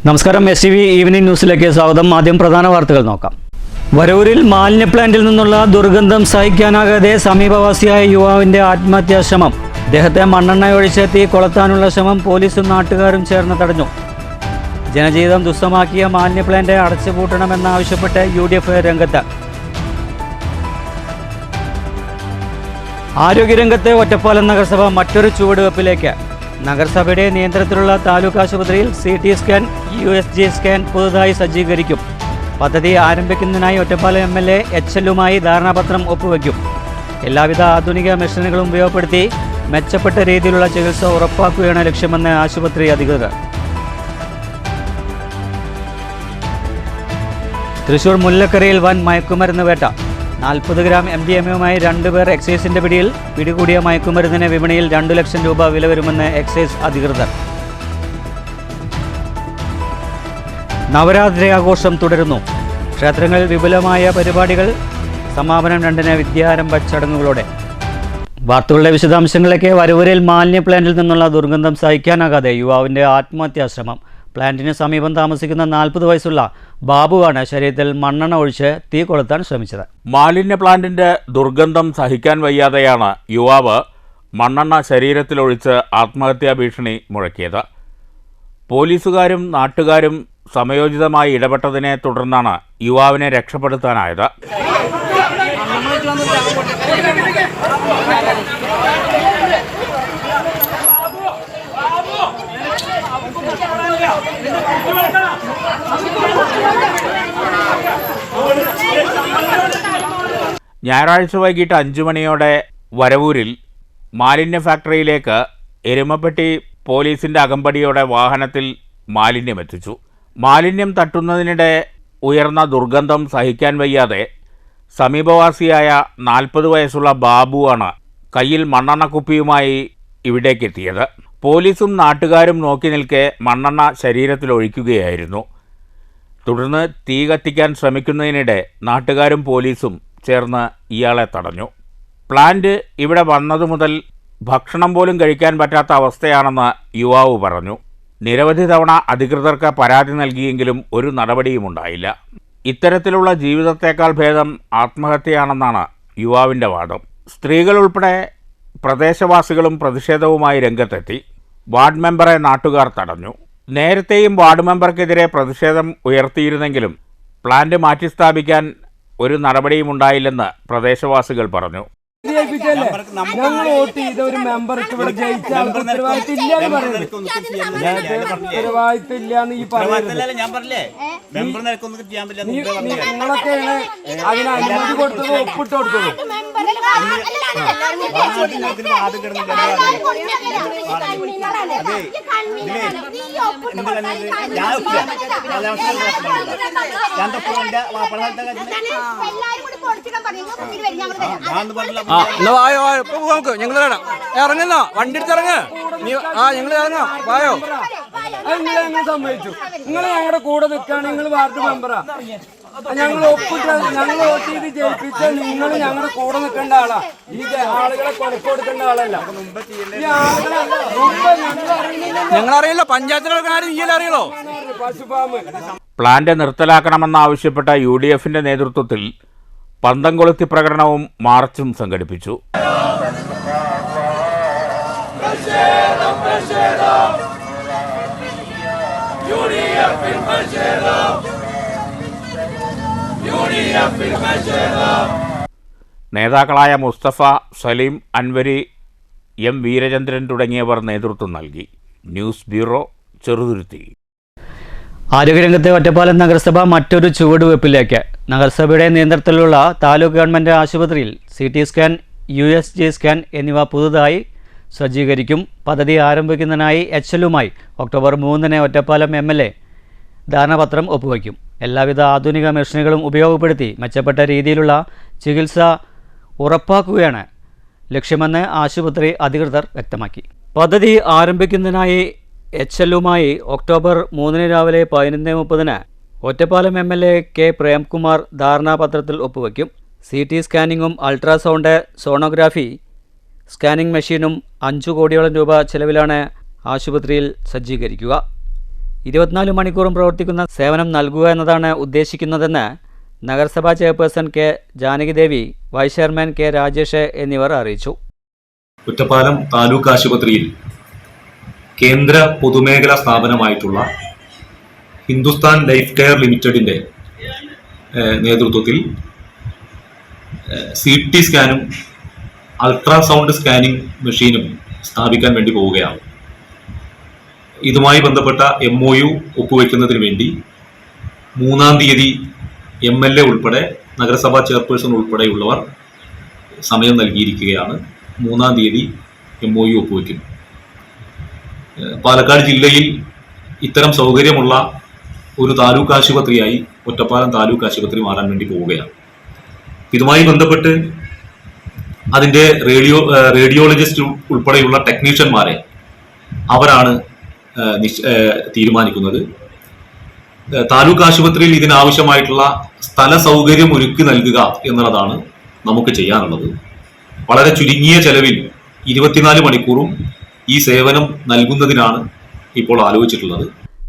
നമസ്കാരം, STV evening ന്യൂസിലേക്ക് സ്വാഗതം. ആദ്യം പ്രധാന വാർത്തകൾ നോക്കാം. വരൂരിൽ മാലിന്യ പ്ലാന്റിൽ നിന്നുള്ള ദുർഗന്ധം സഹിക്കാനാകാതെ സമീപവാസിയായ യുവാവിന്റെ ആത്മഹത്യാശ്രമം. അദ്ദേഹത്തെ മണ്ണെണ്ണയൊഴിച്ച് തീ കൊളുത്താനുള്ള ശ്രമം പോലീസും നാട്ടുകാരും ചേർന്ന് തടഞ്ഞു. ജനജീവിതം ദുസ്സഹമാക്കിയ മാലിന്യ പ്ലാന്റ് അടച്ചുപൂട്ടണമെന്നാവശ്യപ്പെട്ട് UDF രംഗത്ത്. ആരോഗ്യരംഗത്ത് ഒറ്റപ്പാലം നഗരസഭ മറ്റൊരു ചുവടുവെപ്പിലേക്ക്. നഗരസഭയുടെ നിയന്ത്രണത്തിലുള്ള താലൂക്ക് ആശുപത്രിയിൽ CT സ്കാൻ, USG സ്കാൻ പുതുതായി സജ്ജീകരിക്കും. പദ്ധതി ആരംഭിക്കുന്നതിനായി ഒറ്റപ്പാലം MLA HLുമായി ധാരണാപത്രം ഒപ്പുവയ്ക്കും. എല്ലാവിധ ആധുനിക മെഷീനുകളും ഉപയോഗപ്പെടുത്തി മെച്ചപ്പെട്ട രീതിയിലുള്ള ചികിത്സ ഉറപ്പാക്കുകയാണ് ലക്ഷ്യമെന്ന് ആശുപത്രി അധികൃതർ. തൃശൂർ മുല്ലക്കരയിൽ വൻ മയക്കുമരുന്ന് വേട്ട. 40 ഗ്രാം MDMAയുമായി 2 പേർ എക്സൈസിന്റെ പിടിയിൽ. പിടികൂടിയ മയക്കുമരുന്നിന് വിപണിയിൽ 2 ലക്ഷം രൂപ വില വരുമെന്ന് എക്സൈസ് അധികൃതർ. നവരാത്രി ആഘോഷം തുടരുന്നു. ക്ഷേത്രങ്ങളിൽ വിപുലമായ പരിപാടികൾ. സമാപനം 2-ന് വിദ്യാരംഭ ചടങ്ങുകളോടെ. വാർത്തകളുടെ വിശദാംശങ്ങളിലേക്ക്. വരൂരിൽ മാലിന്യ പ്ലാന്റിൽ നിന്നുള്ള ദുർഗന്ധം സഹിക്കാനാകാതെ യുവാവിന്റെ ആത്മഹത്യാശ്രമം. പ്ലാന്റിന് സമീപം താമസിക്കുന്ന 40 വയസ്സുള്ള ബാബുവാണ് ശരീരത്തിൽ മണ്ണെണ്ണ ഒഴിച്ച് തീ കൊളുത്താൻ ശ്രമിച്ചത്. മാലിന്യ പ്ലാന്റിന്റെ ദുർഗന്ധം സഹിക്കാൻ വയ്യാതെയാണ് യുവാവ് മണ്ണെണ്ണ ശരീരത്തിലൊഴിച്ച് ആത്മഹത്യാ ഭീഷണി മുഴക്കിയത്. പോലീസുകാരും നാട്ടുകാരും സമയോചിതമായി ഇടപെട്ടതിനെ തുടർന്നാണ് യുവാവിനെ രക്ഷപ്പെടുത്താനായത്. ഞായറാഴ്ച വൈകിട്ട് 5 മണിയോടെ വരവൂരിൽ മാലിന്യ ഫാക്ടറിയിലേക്ക് എരുമപ്പെട്ടി പോലീസിന്റെ അകമ്പടിയോടെ വാഹനത്തിൽ മാലിന്യമെത്തിച്ചു. മാലിന്യം തട്ടുന്നതിനിടെ ഉയർന്ന ദുർഗന്ധം സഹിക്കാൻ വയ്യാതെ സമീപവാസിയായ 40 വയസ്സുള്ള ബാബുവാണ് കയ്യിൽ മണ്ണെണ്ണ കുപ്പിയുമായി ഇവിടേക്കെത്തിയത്. പോലീസും നാട്ടുകാരും നോക്കി നിൽക്കെ മണ്ണെണ്ണ ശരീരത്തിലൊഴിക്കുകയായിരുന്നു. തുടർന്ന് തീ കത്തിക്കാൻ ശ്രമിക്കുന്നതിനിടെ നാട്ടുകാരും പോലീസും ചേർന്ന് ഇയാളെ തടഞ്ഞു. പ്ലാന്റ് ഇവിടെ വന്നതു മുതൽ ഭക്ഷണം പോലും കഴിക്കാൻ പറ്റാത്ത അവസ്ഥയാണെന്ന് യുവാവ് പറഞ്ഞു. നിരവധി തവണ അധികൃതർക്ക് പരാതി നൽകിയെങ്കിലും ഒരു നടപടിയുമുണ്ടായില്ല. ഇത്തരത്തിലുള്ള ജീവിതത്തേക്കാൾ ഭേദം ആത്മഹത്യയാണെന്നാണ് യുവാവിൻ്റെ വാദം. സ്ത്രീകൾ ഉൾപ്പെടെ പ്രദേശവാസികളും പ്രതിഷേധവുമായി രംഗത്തെത്തി. വാർഡ് മെമ്പറെ നാട്ടുകാർ തടഞ്ഞു. നേരത്തെയും വാർഡ് മെമ്പർക്കെതിരെ പ്രതിഷേധം ഉയർത്തിയിരുന്നെങ്കിലും പ്ലാന്റ് മാറ്റിസ്ഥാപിക്കാൻ ഒരു നടപടിയും ഉണ്ടായില്ലെന്ന് പ്രദേശവാസികൾ പറഞ്ഞു. ഞങ്ങൾ വോട്ട് ചെയ്ത ഒരു മെമ്പർക്ക് ഇവിടെ ജയിച്ചാൽ ഉത്തരവാദിത്തമില്ലാന്ന് ഈ പറയുന്നത്. നിങ്ങളൊക്കെയാണ് അതിന് അനുമതി കൊടുത്തത്, ഒപ്പിട്ട് കൊടുത്തത്. ഞങ്ങൾ ഇറങ്ങുന്ന വണ്ടി എടുത്ത് ഇറങ്ങ. ഞങ്ങൾ ഇറങ്ങാം, വായോ. ഞങ്ങൾ സമ്മതിച്ചു. നിങ്ങൾ ഞങ്ങളുടെ കൂടെ നിൽക്കുകയാണ്. നിങ്ങൾ വാർഡ് മെമ്പറാ. ഞങ്ങൾ ഒപ്പിട്ട് ഞങ്ങൾ വോട്ട് ചെയ്ത് ജയിപ്പിച്ച നിങ്ങൾ ഞങ്ങളുടെ കൂടെ നിൽക്കേണ്ട ആളാ. ഈ ആളുകളെ കൊടുക്കേണ്ട ആളല്ല. ഈ ആളുകളെ ഞങ്ങളറിയില്ല. പഞ്ചായത്തിലുള്ള കാര്യം നീ അറിയണോ? പശുഫാമ് പ്ലാന്റ് നിർത്തലാക്കണമെന്നാവശ്യപ്പെട്ട UDFന്റെ നേതൃത്വത്തിൽ പന്തം കൊളുത്തി പ്രകടനവും മാർച്ചും സംഘടിപ്പിച്ചു. നേതാക്കളായ മുസ്തഫ, സലീം, അൻവരി, M വീരചന്ദ്രൻ തുടങ്ങിയവർ നേതൃത്വം നൽകി. News bureau, Cheruthuruthy. ആരോഗ്യരംഗത്തെ ഒറ്റപ്പാലം നഗരസഭ മറ്റൊരു ചുവടുവെപ്പിലേക്ക്. നഗരസഭയുടെ നിയന്ത്രണത്തിലുള്ള താലൂക്ക് ഗവൺമെൻറ് ആശുപത്രിയിൽ CT സ്കാൻ, USG സ്കാൻ എന്നിവ പുതുതായി സജ്ജീകരിക്കും. പദ്ധതി ആരംഭിക്കുന്നതിനായി HLുമായി ഒക്ടോബർ 3-ന് ഒറ്റപ്പാലം MLA ധാരണാപത്രം ഒപ്പുവയ്ക്കും. എല്ലാവിധ ആധുനിക മെഷീനുകളും ഉപയോഗപ്പെടുത്തി മെച്ചപ്പെട്ട രീതിയിലുള്ള ചികിത്സ ഉറപ്പാക്കുകയാണ് ലക്ഷ്യമെന്ന് ആശുപത്രി അധികൃതർ വ്യക്തമാക്കി. പദ്ധതി ആരംഭിക്കുന്നതിനായി HLുമായി ഒക്ടോബർ 3-ന് രാവിലെ 11:30-ന് ഒറ്റപ്പാലം MLA K പ്രേംകുമാർ ധാരണാപത്രത്തിൽ ഒപ്പുവയ്ക്കും. CT സ്കാനിങ്ങും അൾട്രാസൗണ്ട് സോണോഗ്രാഫി സ്കാനിംഗ് മെഷീനും 5 കോടിയോളം രൂപ ചെലവിലാണ് ആശുപത്രിയിൽ സജ്ജീകരിക്കുക. 24 മണിക്കൂറും പ്രവർത്തിക്കുന്ന സേവനം നൽകുക എന്നതാണ് ഉദ്ദേശിക്കുന്നതെന്ന് നഗരസഭാ chairperson K Janakidevi, vice chairman K Rajesh എന്നിവർ അറിയിച്ചു. ഒറ്റപ്പാലം താലൂക്ക് ആശുപത്രിയിൽ കേന്ദ്ര പൊതുമേഖലാ സ്ഥാപനമായിട്ടുള്ള ഹിന്ദുസ്ഥാൻ ലൈഫ് കെയർ ലിമിറ്റഡിൻ്റെ നേതൃത്വത്തിൽ CT സ്കാനും അൾട്രാസൗണ്ട് സ്കാനിംഗ് മെഷീനും സ്ഥാപിക്കാൻ വേണ്ടി പോവുകയാണ്. ഇതുമായി ബന്ധപ്പെട്ട MOU ഒപ്പുവെക്കുന്നതിന് വേണ്ടി 3-ാം തീയതി MLA ഉൾപ്പെടെ നഗരസഭാ ചെയർപേഴ്സൺ ഉൾപ്പെടെയുള്ളവർ സമയം നൽകിയിരിക്കുകയാണ്. 3-ാം തീയതി MOU ഒപ്പുവെക്കുന്നു. പാലക്കാട് ജില്ലയിൽ ഇത്തരം സൗകര്യമുള്ള ഒരു താലൂക്ക് ആശുപത്രിയായി ഒറ്റപ്പാലം താലൂക്ക് ആശുപത്രി മാറാൻ വേണ്ടി പോവുകയാണ്. ഇതുമായി ബന്ധപ്പെട്ട് അതിൻ്റെ റേഡിയോളജിസ്റ്റ് ഉൾപ്പെടെയുള്ള ടെക്നീഷ്യന്മാരെ അവരാണ് തീരുമാനിക്കുന്നത്. താലൂക്ക് ആശുപത്രിയിൽ ഇതിനാവശ്യമായിട്ടുള്ള സ്ഥല സൗകര്യം ഒരുക്കി നൽകുക എന്നുള്ളതാണ് നമുക്ക് ചെയ്യാനുള്ളത്. വളരെ ചുരുങ്ങിയ ചെലവിൽ 24 മണിക്കൂറും ഈ സേവനം നൽകുന്നതിനാണ് ഇപ്പോൾ ആലോചിച്ചിട്ടുള്ളത്.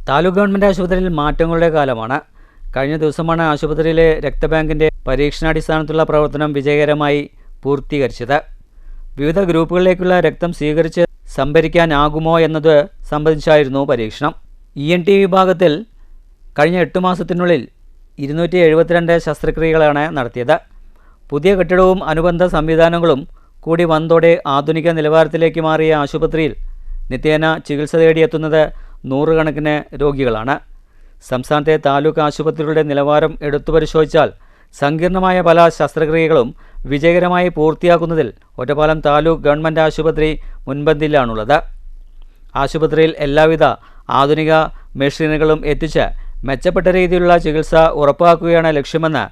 താലൂക്ക് ഗവൺമെൻറ് ആശുപത്രിയിൽ മാറ്റങ്ങളുടെ കാലമാണ്. കഴിഞ്ഞ ദിവസമാണ് ആശുപത്രിയിലെ രക്തബാങ്കിൻ്റെ പരീക്ഷണാടിസ്ഥാനത്തുള്ള പ്രവർത്തനം വിജയകരമായി പൂർത്തീകരിച്ചത്. വിവിധ ഗ്രൂപ്പുകളിലേക്കുള്ള രക്തം സ്വീകരിച്ച് സംഭരിക്കാനാകുമോ എന്നത് സംബന്ധിച്ചായിരുന്നു പരീക്ഷണം. ENT വിഭാഗത്തിൽ കഴിഞ്ഞ 8 മാസത്തിനുള്ളിൽ 272 ശസ്ത്രക്രിയകളാണ് നടത്തിയത്. പുതിയ കെട്ടിടവും അനുബന്ധ സംവിധാനങ്ങളും കൂടി വന്നതോടെ ആധുനിക നിലവാരത്തിലേക്ക് മാറിയ ആശുപത്രിയിൽ നിത്യേന ചികിത്സ തേടിയെത്തുന്നത് 100 കണക്കിന് രോഗികളാണ്. സംസ്ഥാനത്തെ താലൂക്ക് ആശുപത്രികളുടെ നിലവാരം എടുത്തു പരിശോധിച്ചാൽ സങ്കീർണമായ പല ശസ്ത്രക്രിയകളും വിജയകരമായി പൂർത്തിയാക്കുന്നതിൽ ഒറ്റപ്പാലം താലൂക്ക് ഗവൺമെൻറ് ആശുപത്രി മുൻപന്തിയിലാണുള്ളത്. ആശുപത്രിയിൽ എല്ലാവിധ ആധുനിക മെഷീനുകളും എത്തിച്ച് മെച്ചപ്പെട്ട രീതിയിലുള്ള ചികിത്സ ഉറപ്പാക്കുകയാണ് ലക്ഷ്യമെന്ന്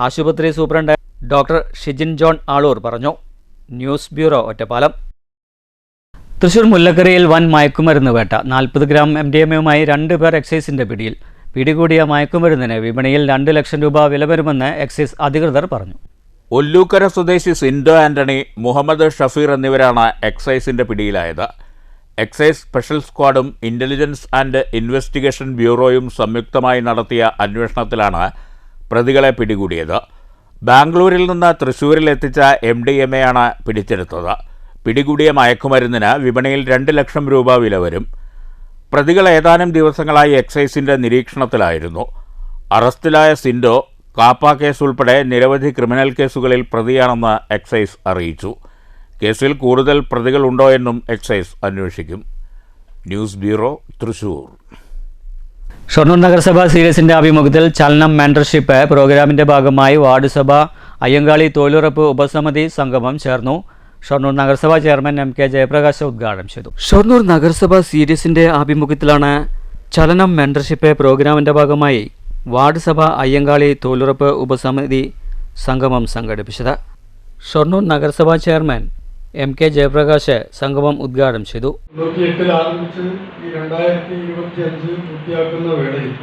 ആശുപത്രി superintendent doctor Shijin John Aloor പറഞ്ഞു. News bureau, Ottapalam. തൃശൂർ മുല്ലക്കരയിൽ വൻ മയക്കുമരുന്ന് വേട്ട. 40 ഗ്രാം MDMA-യുമായി 2 പേർ എക്സൈസിൻ്റെ പിടിയിൽ. പിടികൂടിയ മയക്കുമരുന്നിന് വിപണിയിൽ 2 ലക്ഷം രൂപ വില വരുമെന്ന് എക്സൈസ് അധികൃതർ പറഞ്ഞു. ഒല്ലൂക്കര സ്വദേശി സിൻഡോ ആന്റണി, മുഹമ്മദ് ഷഫീർ എന്നിവരാണ് എക്സൈസിൻ്റെ പിടിയിലായത്. എക്സൈസ് സ്പെഷ്യൽ സ്ക്വാഡും ഇൻ്റലിജൻസ് ആൻഡ് ഇൻവെസ്റ്റിഗേഷൻ ബ്യൂറോയും സംയുക്തമായി നടത്തിയ അന്വേഷണത്തിലാണ് പ്രതികളെ പിടികൂടിയത്. ബാംഗ്ലൂരിൽ നിന്ന് തൃശ്ശൂരിൽ എത്തിച്ച MDMA-യാണ് പിടിച്ചെടുത്തത്. പിടികൂടിയ മയക്കുമരുന്നിന് വിപണിയിൽ 2 ലക്ഷം രൂപ വില വരും. പ്രതികൾ ഏതാനും ദിവസങ്ങളായി എക്സൈസിൻ്റെ നിരീക്ഷണത്തിലായിരുന്നു. അറസ്റ്റിലായ സിൻഡോ കാപ്പ കേസ് ഉൾപ്പെടെ നിരവധി ക്രിമിനൽ കേസുകളിൽ പ്രതിയാണെന്ന് എക്സൈസ് അറിയിച്ചു. കേസിൽ കൂടുതൽ പ്രതികളുണ്ടോ എന്നും എക്സൈസ് അന്വേഷിക്കും. News bureau, Thrissur. ഷൊർണൂർ നഗരസഭ സീരീസിൻ്റെ ആഭിമുഖ്യത്തിൽ ചലനം മെൻറ്റർഷിപ്പ് പ്രോഗ്രാമിൻ്റെ ഭാഗമായി വാർഡ് സഭ അയ്യങ്കാളി തൊഴിലുറപ്പ് ഉപസമിതി സംഗമം ചേർന്നു. ഷൊർണൂർ നഗരസഭാ ചെയർമാൻ MK ജയപ്രകാശ് ഉദ്ഘാടനം ചെയ്തു. ഷൊർണൂർ നഗരസഭ സീരീസിൻ്റെ ആഭിമുഖ്യത്തിലാണ് ചലനം മെൻറ്റർഷിപ്പ് പ്രോഗ്രാമിൻ്റെ ഭാഗമായി വാർഡ് സഭ അയ്യങ്കാളി തൊഴിലുറപ്പ് ഉപസമിതി സംഗമം സംഘടിപ്പിച്ചത്. ഷൊർണൂർ നഗരസഭാ ചെയർമാൻ MK ജയപ്രകാശ് സംഗമം ഉദ്ഘാടനം ചെയ്തു. 1998 ആരംഭിച്ച് ഈ 2025 പൂർത്തിയാക്കുന്ന വേളയിൽ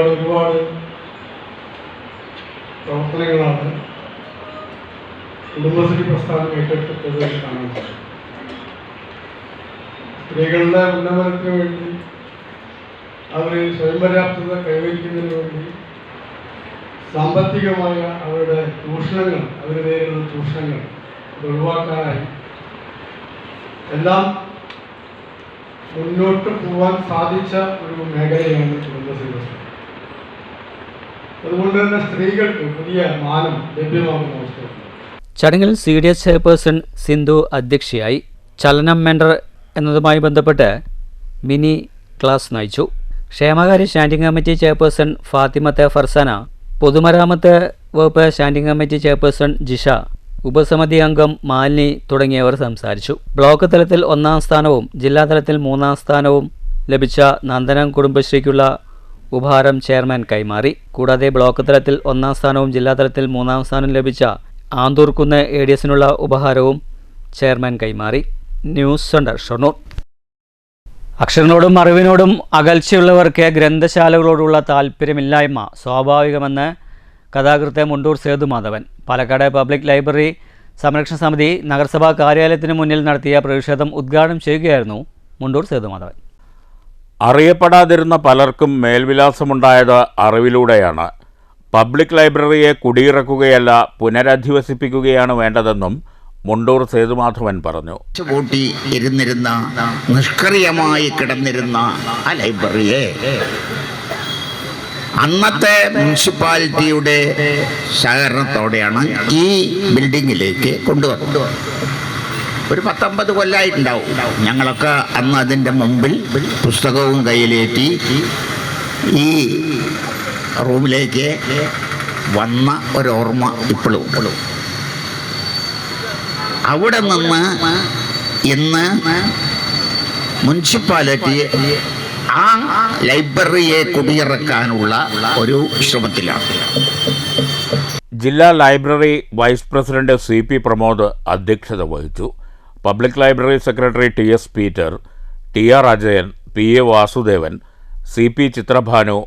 ഒരുപാട് പ്രവർത്തനങ്ങളാണ് കുടുംബശ്രീ പ്രസ്ഥാനം ഏറ്റെടുത്തത് കാണാൻ സാധിക്കും. സ്ത്രീകളുടെ ഉന്നമനത്തിന് വേണ്ടി, അവർ സ്വയം പര്യാപ്തത കൈവരിക്കുന്നതിന് വേണ്ടി സാമ്പത്തികമായ അവരുടെ ചൂഷണങ്ങൾ, അവർ നേരിടുന്ന ചൂഷണങ്ങൾ ഒഴിവാക്കാനായി എല്ലാം മുന്നോട്ട് പോകാൻ സാധിച്ച ഒരു മേഖലയാണ് കുടുംബശ്രീ പ്രസ്ഥാനം. അതുകൊണ്ട് തന്നെ സ്ത്രീകൾക്ക് പുതിയ മാനം ലഭ്യമാകുന്ന അവസ്ഥ. ചടങ്ങിൽ CDS ചെയർപേഴ്സൺ സിന്ധു അധ്യക്ഷയായി. ചലനം മെൻറ്റർ എന്നതുമായി ബന്ധപ്പെട്ട് മിനി ക്ലാസ് നയിച്ചു. ക്ഷേമകാര്യ standing committee chairperson Fathimath Farsana, പൊതുമരാമത്ത് വകുപ്പ് സ്റ്റാൻഡിംഗ് കമ്മിറ്റി ചെയർപേഴ്സൺ ജിഷ, ഉപസമിതി അംഗം മാലിനി തുടങ്ങിയവർ സംസാരിച്ചു. ബ്ലോക്ക് തലത്തിൽ 1-ാം സ്ഥാനവും ജില്ലാതലത്തിൽ 3-ാം സ്ഥാനവും ലഭിച്ച നന്ദനം കുടുംബശ്രീക്കുള്ള ഉപഹാരം ചെയർമാൻ കൈമാറി. കൂടാതെ ബ്ലോക്ക് തലത്തിൽ 1-ാം സ്ഥാനവും ജില്ലാതലത്തിൽ 3-ാം സ്ഥാനം ലഭിച്ച ആന്തൂർക്കുന്ന് ADS-നുള്ള ഉപഹാരവും ചെയർമാൻ കൈമാറി. News centre, Shoranur. അക്ഷരങ്ങളോടും അറിവിനോടും അകൽച്ചയുള്ളവർക്ക് ഗ്രന്ഥശാലകളോടുള്ള താല്പര്യമില്ലായ്മ സ്വാഭാവികമെന്ന് കഥാകൃത്ത് മുണ്ടൂർ സേതുമാധവൻ. പാലക്കാട് പബ്ലിക് ലൈബ്രറി സംരക്ഷണ സമിതി നഗരസഭാ കാര്യാലയത്തിന് മുന്നിൽ നടത്തിയ പ്രതിഷേധം ഉദ്ഘാടനം ചെയ്യുകയായിരുന്നു മുണ്ടൂർ സേതുമാധവൻ. അറിയപ്പെടാതിരുന്ന പലർക്കും മേൽവിലാസമുണ്ടായത് അറിവിലൂടെയാണ്. പബ്ലിക് ലൈബ്രറിയെ കുടിയിറക്കുകയല്ല, പുനരധിവസിപ്പിക്കുകയാണ് വേണ്ടതെന്നും മുണ്ടൂർ സേതുമാധവൻ പറഞ്ഞു. പൂട്ടി ഇരുന്നിരുന്ന, നിഷ്ക്രിയമായി കിടന്നിരുന്ന ആ ലൈബ്രറിയെ അന്നത്തെ മുനിസിപ്പാലിറ്റിയുടെ സഹകരണത്തോടെയാണ് ഈ ബിൽഡിങ്ങിലേക്ക് കൊണ്ടുവന്നത്. ഒരു 19 കൊല്ലമായിട്ടുണ്ടാവും. ഞങ്ങളൊക്കെ അന്ന് അതിൻ്റെ മുമ്പിൽ പുസ്തകവും കയ്യിലേറ്റി ഈ റൂമിലേക്ക് വന്ന ഒരോർമ്മ ഇപ്പോഴും. അവിടെ നിന്ന് ഇന്ന് മുനിസിപ്പാലിറ്റി ആ ലൈബ്രറിയെ കുടിയിറക്കാനുള്ള ഒരു ശ്രമത്തിലാണ്. ജില്ലാ library vice president CP Pramod അധ്യക്ഷത വഹിച്ചു. Public library secretary TS Peter, TR Ajayan, PA Vasudevan, CP Chithrabhanu,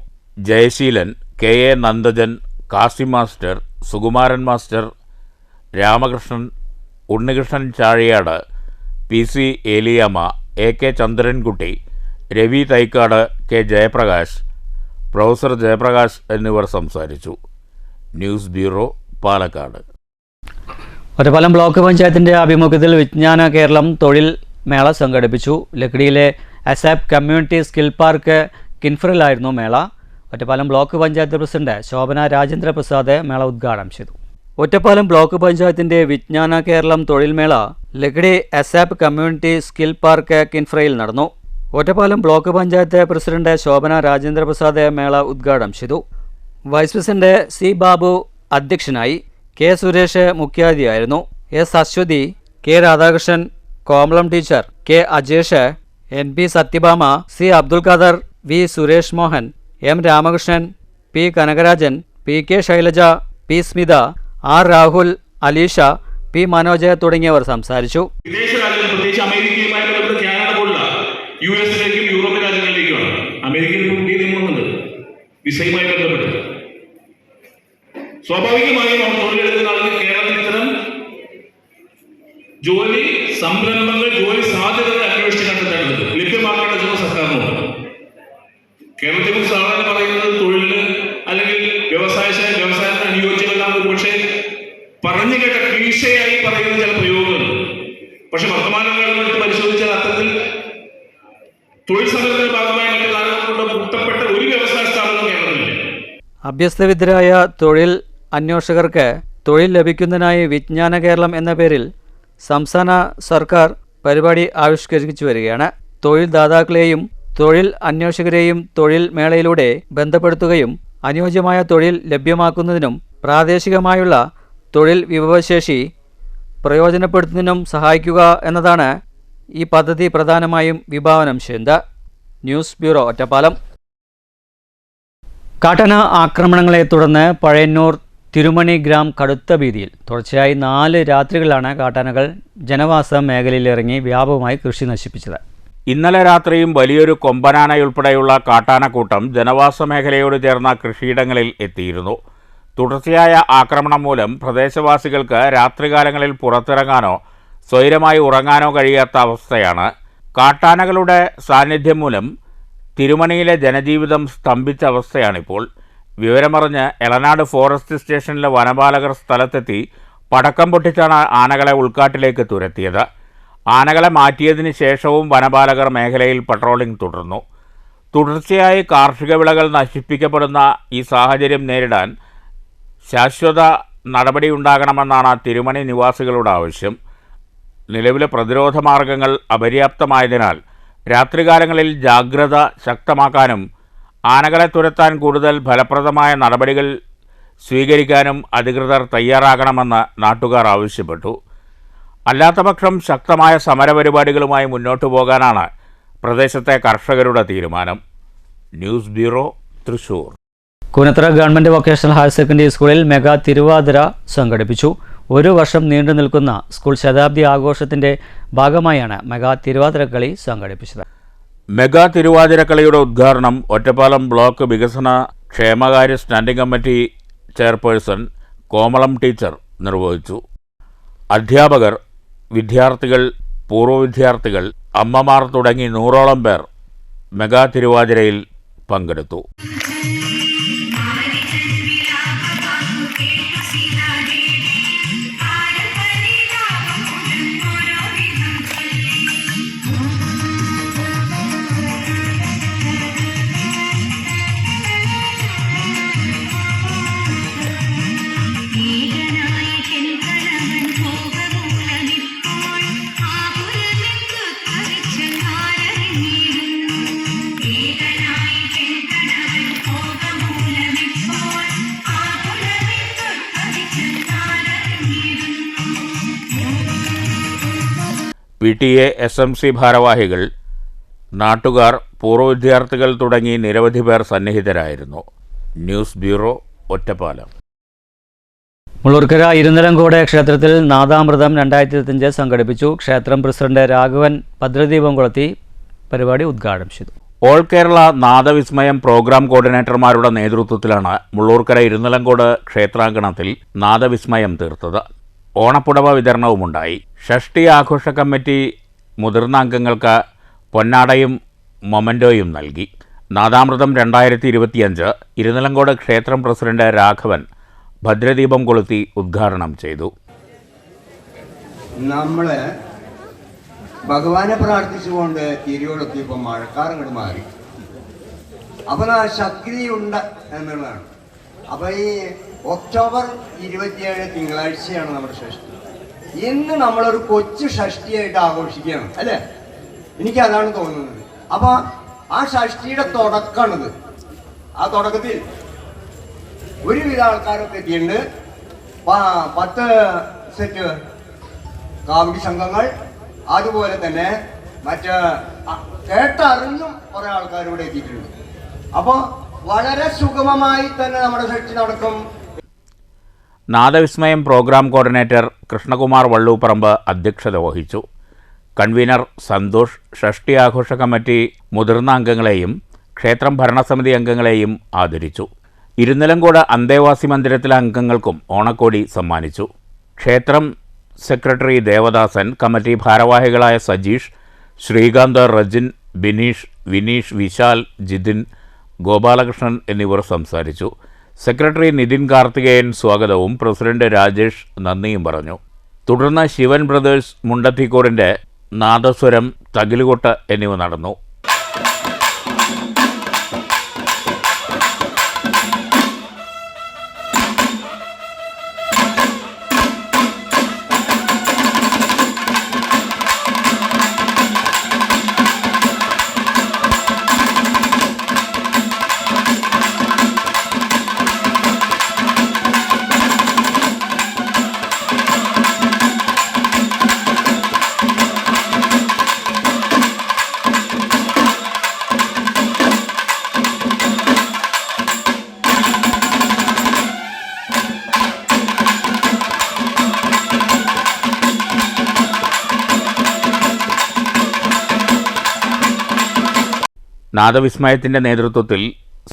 Jayaseelan, KA Nandajan, Kasim master, Sukumaran master, Ramakrishnan, Unnikrishnan Chazhiyad, PC Eliyamma, AK Chandrankutty, Ravi Thaikkad, K Jayaprakash, professor Jayaprakash എന്നിവർ സംസാരിച്ചു. News bureau, Palakkad. Ottapalam block പഞ്ചായത്തിൻ്റെ ആഭിമുഖ്യത്തിൽ വിജ്ഞാന കേരളം തൊഴിൽ മേള സംഘടിപ്പിച്ചു. ലക്കിടിയിലെ അസാപ് കമ്മ്യൂണിറ്റി സ്കിൽ പാർക്ക് കിൻഫറിലായിരുന്നു മേള. ഒറ്റപ്പാലം ബ്ലോക്ക് പഞ്ചായത്ത് പ്രസിഡന്റ് ശോഭന രാജേന്ദ്ര പ്രസാദ് മേള ഉദ്ഘാടനം ചെയ്തു. ഒറ്റപ്പാലം ബ്ലോക്ക് പഞ്ചായത്തിൻ്റെ വിജ്ഞാന കേരളം തൊഴിൽ മേള Lakkidi ASAP community skill park കിൻഫ്രയിൽ നടന്നു. ഒറ്റപ്പാലം ബ്ലോക്ക് പഞ്ചായത്ത് പ്രസിഡന്റ് ശോഭന രാജേന്ദ്ര പ്രസാദ് മേള ഉദ്ഘാടനം ചെയ്തു. വൈസ് പ്രസിഡന്റ് C ബാബു അധ്യക്ഷനായി. K സുരേഷ് മുഖ്യാതിഥിയായിരുന്നു. S Aswathi, K Radhakrishnan, Komalam teacher, K Ajesh, NP Sathyabhama, C Abdul Khader, V Suresh Mohan, M Ramakrishnan, P Kanakarajan, PK Shailaja, P Smitha, R Rahul, Alisha, P Manoj തുടങ്ങിയവർ സംസാരിച്ചു. വിദേശ രാജ്യങ്ങൾ, പ്രത്യേകിച്ച് അമേരിക്കയുമായി ബന്ധപ്പെട്ട് കാനഡ പോലുള്ള US-ലേക്കും യൂറോപ്യൻ രാജ്യങ്ങളിലേക്കുമാണ്. അമേരിക്കയിൽ പുതിയ നിയമങ്ങളുണ്ട് വിസയുമായി ബന്ധപ്പെട്ട്. സ്വാഭാവികമായും അവർ തൊഴിലെടുക്കുന്ന ആളുകൾ കേരളത്തിൽ ഇത്തരം ജോലി സംരംഭങ്ങൾ, ജോലി സാധ്യതകൾ അന്വേഷിച്ച് കണ്ടെത്തേണ്ടത് ലഭ്യമാക്കേണ്ട ചുമ സർക്കാരിനുണ്ട്. കേരളത്തെ കുറിച്ച് സാധാരണ പറയുന്നത് തൊഴിലിന് അല്ലെങ്കിൽ വ്യവസായത്തിന് അനുയോജ്യമല്ലാന്ന് ഒരുപക്ഷെ പറഞ്ഞു കേട്ട ക്ലീശയായി പറയുന്ന ചില പ്രയോഗങ്ങളുണ്ട്. പക്ഷെ വർത്തമാനകാലം എടുത്ത് പരിശോധിച്ചാൽ അത്തരത്തിൽ തൊഴിൽ സംഘടനയുടെ ഭാഗമായി മറ്റു കാലങ്ങൾ കൊണ്ട് കൂട്ടപ്പെട്ട ഒരു വ്യവസായ സ്ഥാപനം കേരളത്തിലില്ല. അഭ്യസ്തവിദ്യരായ തൊഴിൽ അന്വേഷകർക്ക് തൊഴിൽ ലഭിക്കുന്നതിനായി വിജ്ഞാന കേരളം എന്ന പേരിൽ സംസ്ഥാന സർക്കാർ പരിപാടി ആവിഷ്കരിച്ചു വരികയാണ്. തൊഴിൽ ദാതാക്കളെയും തൊഴിൽ അന്വേഷകരെയും തൊഴിൽ മേളയിലൂടെ ബന്ധപ്പെടുത്തുകയും അനുയോജ്യമായ തൊഴിൽ ലഭ്യമാക്കുന്നതിനും പ്രാദേശികമായുള്ള തൊഴിൽ വിഭവശേഷി പ്രയോജനപ്പെടുത്തുന്നതിനും സഹായിക്കുക എന്നതാണ് ഈ പദ്ധതി പ്രധാനമായും വിഭാവനം ചെയ്യുന്നത്. News bureau, Ottapalam. കാട്ടന ആക്രമണങ്ങളെ തുടർന്ന് പഴയന്നൂർ തിരുമണി ഗ്രാം കടുത്ത ഭീതിയിൽ. തുടർച്ചയായി 4 രാത്രികളിലാണ് കാട്ടാനകൾ ജനവാസ മേഖലയിലിറങ്ങി വ്യാപകമായി കൃഷി നശിപ്പിച്ചത്. ഇന്നലെ രാത്രിയും വലിയൊരു കൊമ്പനാനയുൾപ്പെടെയുള്ള കാട്ടാനക്കൂട്ടം ജനവാസ മേഖലയോട് ചേർന്ന കൃഷിയിടങ്ങളിൽ എത്തിയിരുന്നു. തുടർച്ചയായ ആക്രമണം മൂലം പ്രദേശവാസികൾക്ക് രാത്രികാലങ്ങളിൽ പുറത്തിറങ്ങാനോ സ്വൈരമായി ഉറങ്ങാനോ കഴിയാത്ത അവസ്ഥയാണ്. കാട്ടാനകളുടെ സാന്നിധ്യം മൂലം തിരുമണിയിലെ ജനജീവിതം സ്തംഭിച്ച അവസ്ഥയാണിപ്പോൾ. വിവരമറിഞ്ഞ് എളനാട് ഫോറസ്റ്റ് സ്റ്റേഷനിലെ വനപാലകർ സ്ഥലത്തെത്തി പടക്കം പൊട്ടിച്ചാണ് ആനകളെ ഉൾക്കാട്ടിലേക്ക് തുരത്തിയത്. ആനകളെ മാറ്റിയതിന് ശേഷവും വനപാലകർ മേഖലയിൽ പട്രോളിംഗ് തുടർന്നു. തുടർച്ചയായി കാർഷിക വിളകൾ നശിപ്പിക്കപ്പെടുന്ന ഈ സാഹചര്യം നേരിടാൻ ശാശ്വത നടപടിയുണ്ടാകണമെന്നാണ് തിരുമണി നിവാസികളുടെ ആവശ്യം. നിലവിലെ പ്രതിരോധ മാർഗങ്ങൾ അപര്യാപ്തമായതിനാൽ രാത്രികാലങ്ങളിൽ ജാഗ്രത ശക്തമാക്കാനും ആനകളെ തുരത്താൻ കൂടുതൽ ഫലപ്രദമായ നടപടികൾ സ്വീകരിക്കാനും അധികൃതർ തയ്യാറാകണമെന്ന് നാട്ടുകാർ ആവശ്യപ്പെട്ടു. അല്ലാത്തപക്ഷം ശക്തമായ സമരപരിപാടികളുമായി മുന്നോട്ടു പോകാനാണ് പ്രദേശത്തെ കർഷകരുടെ തീരുമാനം. News bureau, Thrissur. Koonathara government vocational higher secondary സ്കൂളിൽ മെഗാ തിരുവാതിര സംഘടിപ്പിച്ചു. 1 വർഷം നീണ്ടു നിൽക്കുന്ന സ്കൂൾ ശതാബ്ദി ആഘോഷത്തിൻ്റെ ഭാഗമായാണ് മെഗാ തിരുവാതിരക്കളി സംഘടിപ്പിച്ചത്. മെഗാ തിരുവാതിരക്കളിയുടെ ഉദ്ഘാടനം ഒറ്റപ്പാലം ബ്ലോക്ക് വികസന ക്ഷേമകാര്യ സ്റ്റാൻഡിംഗ് കമ്മിറ്റി ചെയർപേഴ്സൺ കോമളം ടീച്ചർ നിർവഹിച്ചു. അധ്യാപകർ, വിദ്യാർത്ഥികൾ, പൂർവ്വ വിദ്യാർത്ഥികൾ, അമ്മമാർ തുടങ്ങി 100ഓളം പേർ മെഗാ തിരുവാതിരയിൽ പങ്കെടുത്തു. PTA, SMC ഭാരവാഹികൾ, നാട്ടുകാർ, പൂർവ്വ വിദ്യാർത്ഥികൾ തുടങ്ങി നിരവധി പേർ സന്നിഹിതരായിരുന്നു. News bureau, Ottapalam. മുള്ളൂർക്കര ഇരുനിലങ്കോട് ക്ഷേത്രത്തിൽ നാദാമൃതം 2025 സംഘടിപ്പിച്ചു. ക്ഷേത്രം പ്രസിഡന്റ് രാഘവൻ ഭദ്രദീപം കൊളുത്തി പരിപാടി ഉദ്ഘാടനം ചെയ്തു. ഓൾ കേരള നാദവിസ്മയം പ്രോഗ്രാം കോർഡിനേറ്റർമാരുടെ നേതൃത്വത്തിലാണ് മുള്ളൂർക്കര ഇരുനിലങ്കോട് ക്ഷേത്രാങ്കണത്തിൽ നാദവിസ്മയം തീർത്തത്. ഓണപ്പുടവ വിതരണവുമുണ്ടായി. ഷഷ്ടി ആഘോഷ കമ്മിറ്റി മുതിർന്ന അംഗങ്ങൾക്ക് പൊന്നാടയും മൊമൻറ്റോയും നൽകി. നാദാമൃതം 2025 ഇരുനിലങ്കോട് ക്ഷേത്രം പ്രസിഡന്റ് രാഘവൻ ഭദ്രദീപം കൊളുത്തി ഉദ്ഘാടനം ചെയ്തു. നമ്മൾ ഭഗവാനെ പ്രാർത്ഥിച്ചുകൊണ്ട് തിരികൊളുത്തിയപ്പോൾ മഴക്കാറങ്ങോട്ട് മാറി. അപ്പം ആ ശക്തിയുണ്ട് എന്നുള്ളതാണ്. അപ്പം ഈ ഒക്ടോബർ 27 തിങ്കളാഴ്ചയാണ് നമ്മുടെ ഷഷ്ടി. ഇന്ന് നമ്മളൊരു കൊച്ചു ഷഷ്ടിയായിട്ട് ആഘോഷിക്കുകയാണ്, അല്ലേ? എനിക്കതാണ് തോന്നുന്നത്. അപ്പം ആ ഷഷ്ടിയുടെ തുടക്കമാണിത്. ആ തുടക്കത്തിൽ ഒരുവിധ ആൾക്കാരൊക്കെ എത്തിയിട്ടുണ്ട്. 10 സെറ്റ് കാവടി സംഘങ്ങൾ, അതുപോലെ തന്നെ മറ്റ് കേട്ടറിഞ്ഞും കുറേ ആൾക്കാർ ഇവിടെ എത്തിയിട്ടുണ്ട്. അപ്പോൾ വളരെ സുഗമമായി തന്നെ നമ്മുടെ ഷഷ്ടി നടക്കും. നാദവിസ്മയം പ്രോഗ്രാം കോർഡിനേറ്റർ കൃഷ്ണകുമാർ വള്ളൂപ്പറമ്പ് അധ്യക്ഷത വഹിച്ചു. കൺവീനർ സന്തോഷ് ഷഷ്ടി ആഘോഷ കമ്മിറ്റി മുതിർന്ന അംഗങ്ങളെയും ക്ഷേത്രം ഭരണസമിതി അംഗങ്ങളെയും ആദരിച്ചു. ഇരുനിലങ്കോട് അന്തേവാസി മന്ദിരത്തിലെ അംഗങ്ങൾക്കും ഓണക്കോടി സമ്മാനിച്ചു. ക്ഷേത്രം സെക്രട്ടറി ദേവദാസൻ, കമ്മിറ്റി ഭാരവാഹികളായ സജീഷ്, ശ്രീകാന്ത്, റജിൻ, ബിനീഷ്, വിനീഷ്, വിശാൽ, ജിതിൻ, ഗോപാലകൃഷ്ണൻ എന്നിവർ സംസാരിച്ചു. സെക്രട്ടറി നിതിൻ കാർത്തികേയൻ സ്വാഗതവും പ്രസിഡന്റ് രാജേഷ് നന്ദിയും പറഞ്ഞു. തുടർന്ന് ശിവൻ ബ്രദേഴ്സ് മുണ്ടത്തിക്കോടിൻ്റെ നാദസ്വരം, തകിലുകൊട്ട് എന്നിവ നടന്നു. നാദവിസ്മയത്തിൻ്റെ നേതൃത്വത്തിൽ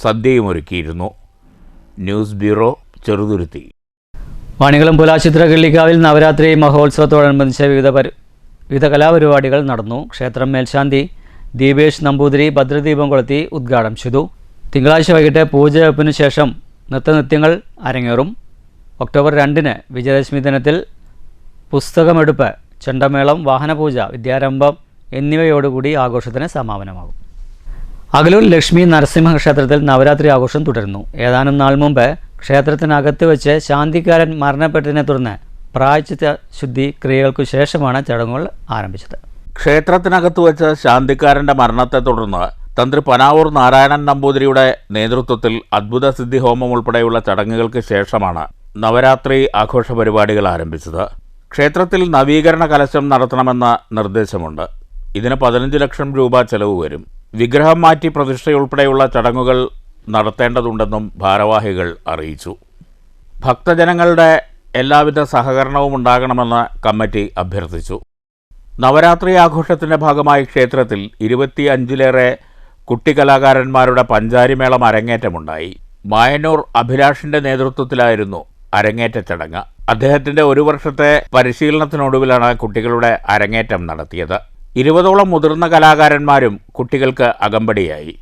സദ്യയും ഒരുക്കിയിരുന്നു. News bureau, Cheruthuruthy. വാണികുളം പുലാച്ചിത്ര കിള്ളിക്കാവിൽ നവരാത്രി മഹോത്സവത്തോടനുബന്ധിച്ച് വിവിധ കലാപരിപാടികൾ നടന്നു. ക്ഷേത്രം മേൽശാന്തി ദീപേഷ് നമ്പൂതിരി ഭദ്രദീപം കൊളുത്തി ഉദ്ഘാടനം ചെയ്തു. തിങ്കളാഴ്ച വൈകിട്ട് പൂജവെപ്പിനു ശേഷം നൃത്തനൃത്യങ്ങൾ അരങ്ങേറും. ഒക്ടോബർ 2 വിജയദശമി ദിനത്തിൽ പുസ്തകമെടുപ്പ്, ചെണ്ടമേളം, വാഹനപൂജ, വിദ്യാരംഭം എന്നിവയോടുകൂടി ആഘോഷത്തിന് സമാപനമാകും. അകലൂർ ലക്ഷ്മി നരസിംഹ ക്ഷേത്രത്തിൽ നവരാത്രി ആഘോഷം തുടരുന്നു. ഏതാനും നാൾ മുമ്പ് ക്ഷേത്രത്തിനകത്ത് വെച്ച് ശാന്തിക്കാരൻ മരണപ്പെട്ടതിനെ തുടർന്ന് പ്രായശ്ചിത്ത ശുദ്ധി ക്രിയകൾക്കു ശേഷമാണ് ചടങ്ങുകൾ ആരംഭിച്ചത്. ക്ഷേത്രത്തിനകത്ത് വെച്ച് ശാന്തിക്കാരൻ്റെ മരണത്തെ തുടർന്ന് തന്ത്രി പനാവൂർ നാരായണൻ നമ്പൂതിരിയുടെ നേതൃത്വത്തിൽ അദ്ഭുത സിദ്ധി ഹോമം ഉൾപ്പെടെയുള്ള ചടങ്ങുകൾക്ക് ശേഷമാണ് നവരാത്രി ആഘോഷ പരിപാടികൾ ആരംഭിച്ചത്. ക്ഷേത്രത്തിൽ നവീകരണ കലശം നടത്തണമെന്ന നിർദ്ദേശമുണ്ട്. ഇതിന് 15 ലക്ഷം രൂപ ചെലവ് വരും. വിഗ്രഹം മാറ്റി പ്രതിഷ്ഠയുൾപ്പെടെയുള്ള ചടങ്ങുകൾ നടത്തേണ്ടതുണ്ടെന്നും ഭാരവാഹികൾ അറിയിച്ചു. ഭക്തജനങ്ങളുടെ എല്ലാവിധ സഹകരണവും ഉണ്ടാകണമെന്ന് കമ്മിറ്റി അഭ്യർത്ഥിച്ചു. നവരാത്രി ആഘോഷത്തിൻ്റെ ഭാഗമായി ക്ഷേത്രത്തിൽ 25ലേറെ കുട്ടിക്കലാകാരന്മാരുടെ പഞ്ചാരിമേളം അരങ്ങേറ്റമുണ്ടായി. മായന്നൂർ അഭിലാഷിൻ്റെ നേതൃത്വത്തിലായിരുന്നു അരങ്ങേറ്റ ചടങ്ങ്. അദ്ദേഹത്തിൻ്റെ 1 വർഷത്തെ പരിശീലനത്തിനൊടുവിലാണ് കുട്ടികളുടെ അരങ്ങേറ്റം നടത്തിയത്. 20ഓളം മുതിർന്ന കലാകാരന്മാരും കുട്ടികൾക്ക് അകമ്പടിയായി.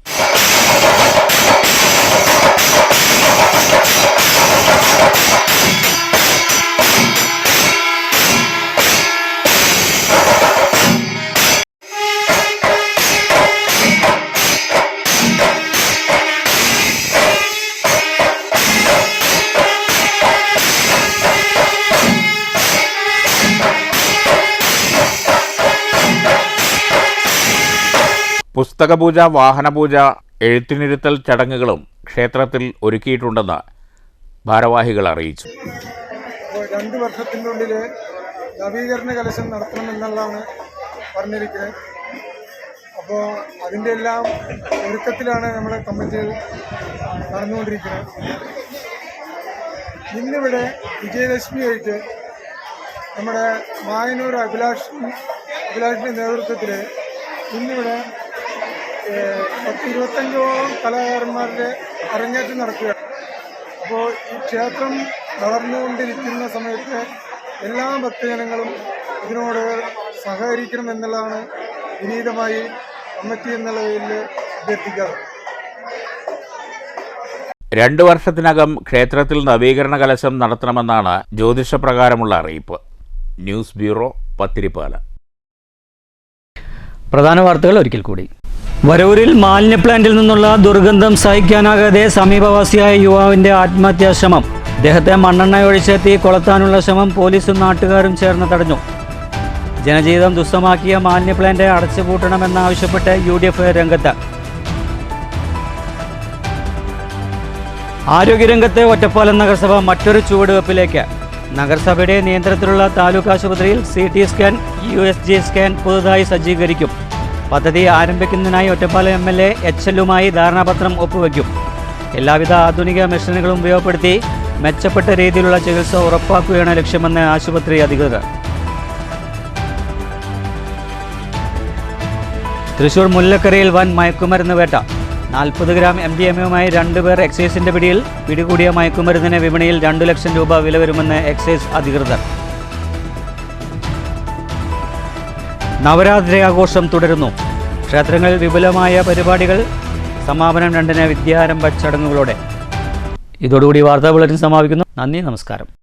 പുസ്തകപൂജ, വാഹനപൂജ, എഴുത്തിനിരുത്തൽ ചടങ്ങുകളും ക്ഷേത്രത്തിൽ ഒരുക്കിയിട്ടുണ്ടെന്ന് ഭാരവാഹികൾ അറിയിച്ചു. 2 വർഷത്തിനുള്ളിൽ നവീകരണ കലശം നടത്തണമെന്നുള്ളതാണ് പറഞ്ഞിരിക്കുന്നത്. അപ്പോൾ അതിൻ്റെ എല്ലാം ഒരുക്കത്തിലാണ് നമ്മുടെ കമ്മിറ്റികൾ നടന്നുകൊണ്ടിരിക്കുന്നത്. ഇന്നിവിടെ വിജയദശമിയായിട്ട് നമ്മുടെ മായനൂർ അഭിലാഷിൻ്റെ നേതൃത്വത്തിൽ ഇന്നിവിടെ 10-25ഓളം കലാകാരന്മാരുടെ അരങ്ങേറ്റം നടക്കുകയാണ്. അപ്പോൾ ഈ ക്ഷേത്രം വളർന്നുകൊണ്ടിരിക്കുന്ന സമയത്ത് എല്ലാ ഭക്തജനങ്ങളും ഇതിനോട് സഹകരിക്കണം എന്നുള്ളതാണ് വിനീതമായി കമ്മിറ്റി എന്നുള്ള പേരിൽ അഭ്യർത്ഥിക്കാറ്. 2 വർഷത്തിനകം ക്ഷേത്രത്തിൽ നവീകരണ കലശം നടത്തണമെന്നാണ് ജ്യോതിഷപ്രകാരമുള്ള അറിയിപ്പ്. News bureau, Pathirippala. പ്രധാന വാർത്തകൾ ഒരിക്കൽ കൂടി. വരൂരിൽ മാലിന്യ പ്ലാന്റിൽ നിന്നുള്ള ദുർഗന്ധം സഹിക്കാനാകാതെ സമീപവാസിയായ യുവാവിന്റെ ആത്മഹത്യാശ്രമം. അദ്ദേഹത്തെ മണ്ണെണ്ണയൊഴിച്ച് തീ കൊളുത്താനുള്ള ശ്രമം പോലീസും നാട്ടുകാരും ചേർന്ന് തടഞ്ഞു. ജനജീവിതം ദുസ്സഹമാക്കിയ മാലിന്യ പ്ലാന്റ് അടച്ചുപൂട്ടണമെന്നാവശ്യപ്പെട്ട് UDF രംഗത്ത്. ആരോഗ്യരംഗത്തെ ഒറ്റപ്പാലം നഗരസഭ മറ്റൊരു ചുവടുവെപ്പിലേക്ക്. നഗരസഭയുടെ നിയന്ത്രണത്തിലുള്ള താലൂക്ക് ആശുപത്രിയിൽ CT സ്കാൻ, USG സ്കാൻ പുതുതായി സജ്ജീകരിക്കും. പദ്ധതി ആരംഭിക്കുന്നതിനായി ഒറ്റപ്പാലം MLA HLുമായി ധാരണാപത്രം ഒപ്പുവയ്ക്കും. എല്ലാവിധ ആധുനിക മെഷീനുകളും ഉപയോഗപ്പെടുത്തി മെച്ചപ്പെട്ട രീതിയിലുള്ള ചികിത്സ ഉറപ്പാക്കുകയാണ് ലക്ഷ്യമെന്ന് ആശുപത്രി അധികൃതർ. തൃശൂർ മുല്ലക്കരയിൽ വൻ മയക്കുമരുന്ന് വേട്ട. 40 ഗ്രാം MDMAയുമായി 2 പേർ എക്സൈസിന്റെ പിടിയിൽ. പിടികൂടിയ മയക്കുമരുന്നിന് വിപണിയിൽ 2 ലക്ഷം രൂപ വില വരുമെന്ന് എക്സൈസ് അധികൃതർ. നവരാത്രി ആഘോഷം തുടരുന്നു. ക്ഷേത്രങ്ങളിൽ വിപുലമായ പരിപാടികൾ. സമാപനം 2-ന് വിദ്യാരംഭ ചടങ്ങുകളോടെ. ഇതോടുകൂടി വാർത്താ ബുള്ളറ്റിൻ സമാപിക്കുന്നു. നന്ദി, നമസ്കാരം.